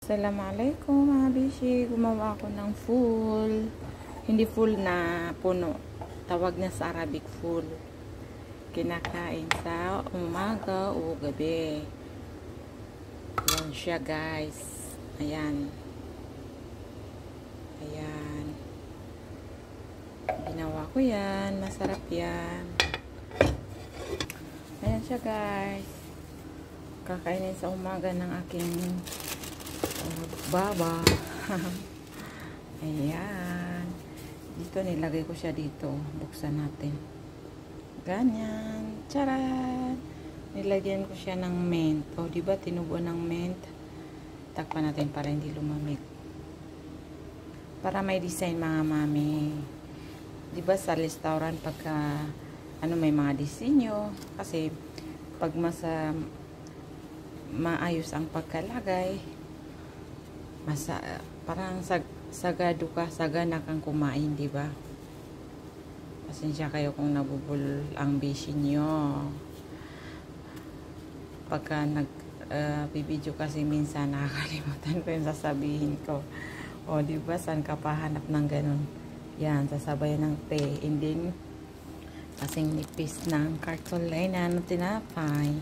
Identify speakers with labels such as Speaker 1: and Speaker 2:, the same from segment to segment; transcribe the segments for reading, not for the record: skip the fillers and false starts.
Speaker 1: Assalamualaikum mga bishi. Gumawa ako ng full. Hindi full na puno. Tawag na sa Arabic full. Kinakain sa umaga o gabi. Yan siya guys. Ayan. Ayan. Ginawa ko yan. Masarap yan. Ayan siya guys. Kakainin sa umaga ng aking baba. Ayan. Dito nilagay ko siya dito. Buksan natin. Ganyan. Charan! Nilagyan ko siya ng mint. O, diba tinubo ng mint? Takpan natin para hindi lumamig. Para may design mga mami. Diba sa restaurant pagka may mga disenyo. Kasi pag maayos ang pagkalagay, parang sagado ka, sagana kang kumain, di ba? Pasensya kayo kung nabubul ang bishi nyo. Pagka bibidyo kasi minsan nakakalimutan ko yung sasabihin ko. O, di ba? Saan ka pahanap ng ganun? Yan, sasabayan ng te. And then, kasing nipis ng cartolina na tinapay.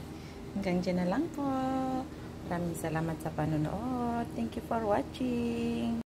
Speaker 1: Hanggang dyan na lang po. Maraming salamat sa panonood. Thank you for watching.